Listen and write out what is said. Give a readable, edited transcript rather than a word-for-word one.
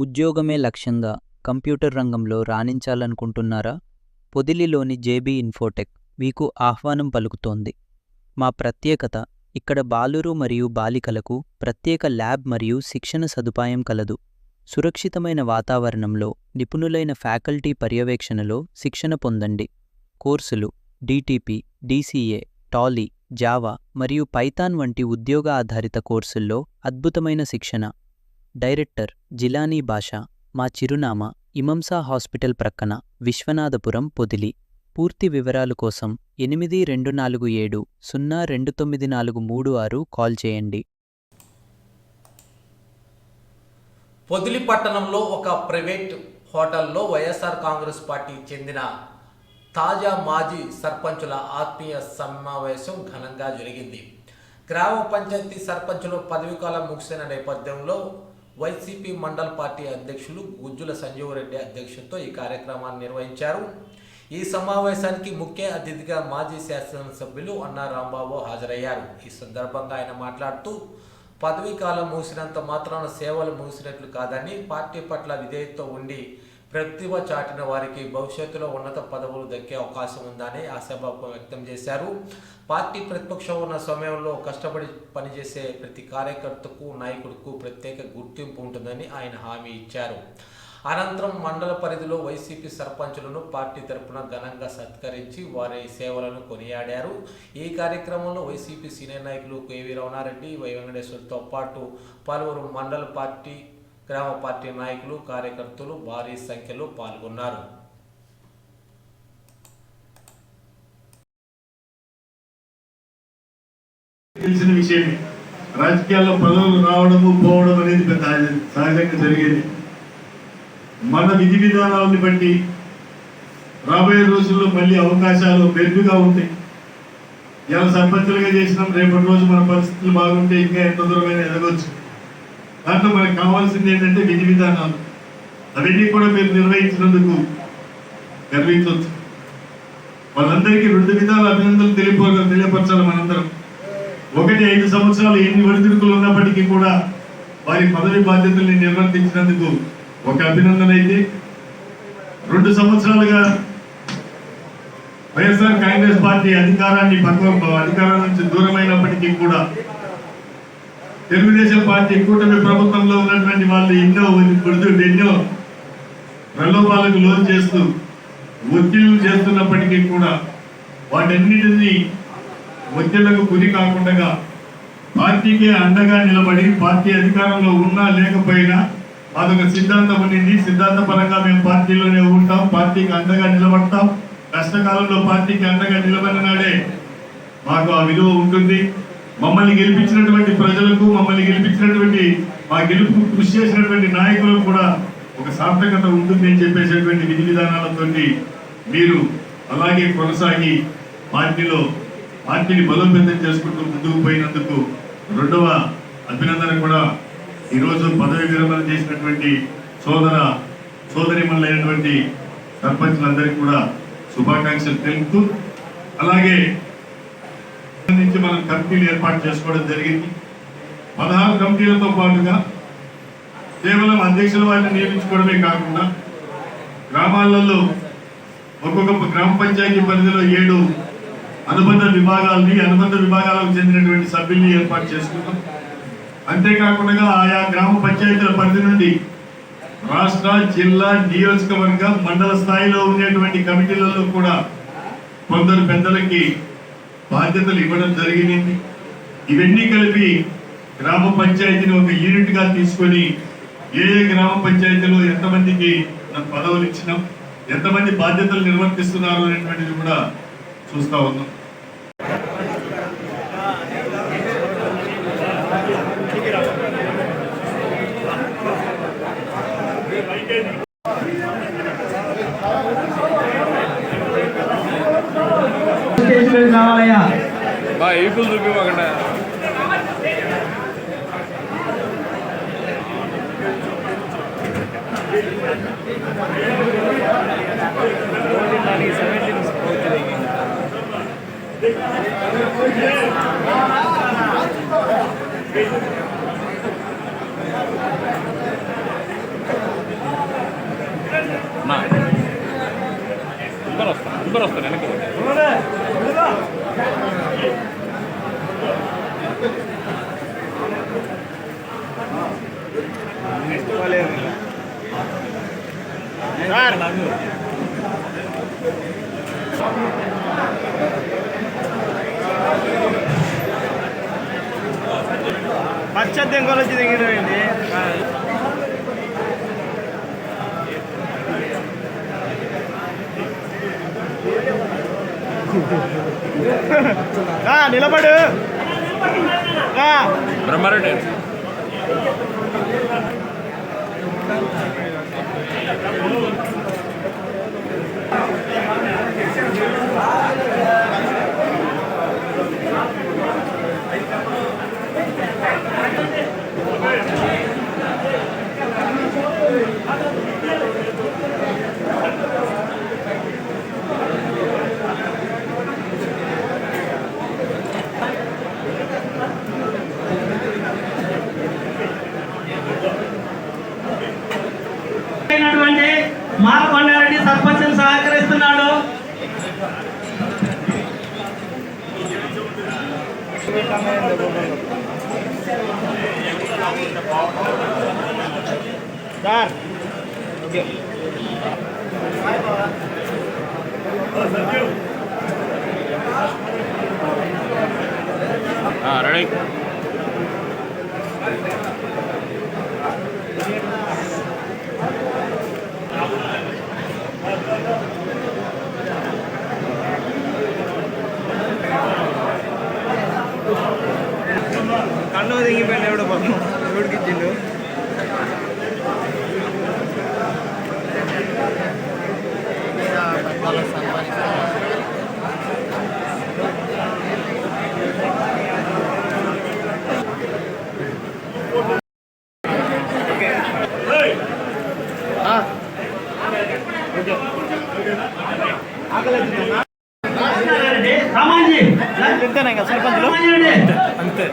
ఉద్యోగమే లక్ష్యంగా కంప్యూటర్ రంగంలో రాణించాలనుకుంటున్నారా? పొదిలిలోని జేబీ ఇన్ఫోటెక్ మీకు ఆహ్వానం పలుకుతోంది. మా ప్రత్యేకత, ఇక్కడ బాలురు మరియు బాలికలకు ప్రత్యేక ల్యాబ్ మరియు శిక్షణ సదుపాయం కలదు. సురక్షితమైన వాతావరణంలో నిపుణులైన ఫ్యాకల్టీ పర్యవేక్షణలో శిక్షణ పొందండి. కోర్సులు డిటిపి, డిసిఏ, టాలీ, జావా మరియు పైథాన్ వంటి ఉద్యోగ ఆధారిత కోర్సుల్లో అద్భుతమైన శిక్షణ. డైరెక్టర్ జిలానీ బాషా. మా చిరునామా ఇమంసా హాస్పిటల్ ప్రక్కన, విశ్వనాథపురం, పొదిలి. పూర్తి వివరాలు కోసం 8247 029436 కాల్ చేయండి. పొదిలి పట్టణంలో ఒక ప్రైవేట్ హోటల్లో వైఎస్ఆర్ కాంగ్రెస్ పార్టీకి చెందిన తాజా మాజీ సర్పంచుల ఆత్మీయ సమావేశం ఘనంగా జరిగింది. గ్రామ పంచాయతీ సర్పంచుల పదవీకాలం ముగిసిన నేపథ్యంలో వైసీపీ మండల పార్టీ అధ్యక్షులు గుజ్జుల సంజీవరెడ్డి అధ్యక్షతతో ఈ కార్యక్రమాన్ని నిర్వహించారు. ఈ సమావేశానికి ముఖ్య అతిథిగా మాజీ శాసనసభ్యులు అన్నా రాంబాబు హాజరయ్యారు. ఈ సందర్భంగా ఆయన మాట్లాడుతూ, పదవీకాలం ముగిసినంత మాత్రాన సేవలు ముగిసినట్లు కాదని, పార్టీ పట్ల విధేయతతో ఉండి ప్రతిభ చాటిన వారికి భవిష్యత్తులో ఉన్నత పదవులు దక్కే అవకాశం ఉందని ఆశాభావం వ్యక్తం చేశారు. పార్టీ ప్రతిపక్షం ఉన్న సమయంలో కష్టపడి పనిచేసే ప్రతి కార్యకర్తకు, నాయకుడికి ప్రత్యేక గుర్తింపు ఉంటుందని ఆయన హామీ ఇచ్చారు. అనంతరం మండల పరిధిలో వైసీపీ సర్పంచులను పార్టీ తరపున ఘనంగా సత్కరించి వారి సేవలను కొనియాడారు. ఈ కార్యక్రమంలో వైసీపీ సీనియర్ నాయకులు కేవీ రమణారెడ్డి, వై వెంకటేశ్వర్తో పాటు పలువురు మండల పార్టీ, గ్రామ పార్టీ నాయకులు, కార్యకర్తలు భారీ సంఖ్యలో పాల్గొన్నారు. తెలిసిన విషయమే, రాజకీయాల్లో పదవులు రావడము పోవడం అనేది పెద్ద సహజంగా జరిగేది. మన విధి విధానాలను బట్టి రాబోయే రోజుల్లో మళ్ళీ అవకాశాలు మెరుగ్గా ఉంటాయి. ఇలా సర్పంచులుగా చేసినాం, రేపటి రోజు మన పరిస్థితులు బాగుంటే ఇంకా ఎంత దూరమైన ఎదగొచ్చు. దాంట్లో మనకు కావాల్సింది ఏంటంటే విధి విధానాలు. అవన్నీ కూడా మీరు నిర్వహించినందుకు గర్వించవచ్చు. వాళ్ళందరికీ 2 విధాల అభినందనలు తెలియపరచాలి మనందరం. ఒకటి, 5 సంవత్సరాలు ఎన్ని ఒడిదుడుకులు ఉన్నప్పటికీ కూడా వారి పదవి బాధ్యతల్ని నిర్వర్తించినందుకు ఒక అభినందన అయితే, 2 సంవత్సరాలుగా వైఎస్ఆర్ కాంగ్రెస్ పార్టీ అధికారం నుంచి దూరమైనప్పటికీ కూడా తెలుగుదేశం పార్టీ కూటమి ప్రభుత్వంలో ఉన్నటువంటి వాళ్ళు ఎన్నో ప్రలోభాలకు లోన్ చేస్తూ ఒత్తిళ్లు చేస్తున్నప్పటికీ కూడా వాటన్నిటినీ ఒత్తిళ్లకు గురి కాకుండా పార్టీకే అండగా నిలబడి, పార్టీ అధికారంలో ఉన్నా లేకపోయినా అదొక సిద్ధాంతం ఉండింది. సిద్ధాంత పరంగా మేము పార్టీలోనే ఉంటాం, పార్టీకి అండగా నిలబడతాం. కష్టకాలంలో పార్టీకి అండగా నిలబడిన నాడే మాకు ఆ విలువ ఉంటుంది. మమ్మల్ని గెలిపించినటువంటి ప్రజలకు, మమ్మల్ని గెలిపించినటువంటి మా గెలుపుకు కృషి చేసినటువంటి నాయకులకు కూడా ఒక సార్థకత ఉంటుంది అని చెప్పేసేటువంటి విధి విధానాలతో మీరు అలాగే కొనసాగి పార్టీని బలోపేతం చేసుకుంటూ ముందుకు పోయినందుకు 2వ అభినందన కూడా ఈరోజు పదవి విరమణ చేసినటువంటి సోదరిమణులైనటువంటి సర్పంచులందరికీ కూడా శుభాకాంక్షలు తెలుపుతూ, అలాగే నుంచి మనం కమిటీలు ఏర్పాటు చేసుకోవడం జరిగింది. 16 కమిటీలతో పాటుగా కేవలం అధ్యక్షుల వారిని నియమించుకోవడమే కాకుండా గ్రామాలలో ఒక్కొక్క గ్రామ పంచాయతీ పరిధిలో 7 అనుబంధ విభాగాలకు చెందినటువంటి సభ్యుల్ని ఏర్పాటు చేసుకున్నాం. అంతేకాకుండా ఆయా గ్రామ పంచాయతీల పరిధి నుండి రాష్ట్ర, జిల్లా, నియోజకవర్గ, మండల స్థాయిలో ఉండేటువంటి కమిటీలలో కూడా కొందరు పెద్దలకి బాధ్యతలు ఇవ్వడం జరిగింది. ఇవన్నీ కలిపి గ్రామ పంచాయతీని ఒక యూనిట్ గా తీసుకొని ఏ గ్రామ పంచాయతీలో ఎంతమందికి పదవులు ఇచ్చినాం, ఎంతమంది బాధ్యతలు నిర్వర్తిస్తున్నారు అనేటువంటిది కూడా చూస్తా ఉన్నాం. కావాలయ్యా బా ఏకులు చూపివ్వకుండా అందరూ వస్తారు వెనక్కి. పశ్చాత్యం కొలచి దిగిరండి. నిలబడు. బ్రహ్మారెడ్డి మాలకొండారెడ్డి సర్పంచ్ సహకరిస్తున్నాడు. Sir ready. కన్ను దిగిపోయింది. ఎవడు పాపం ఎవడికి ఇచ్చిండు. రామాజీ అంతే.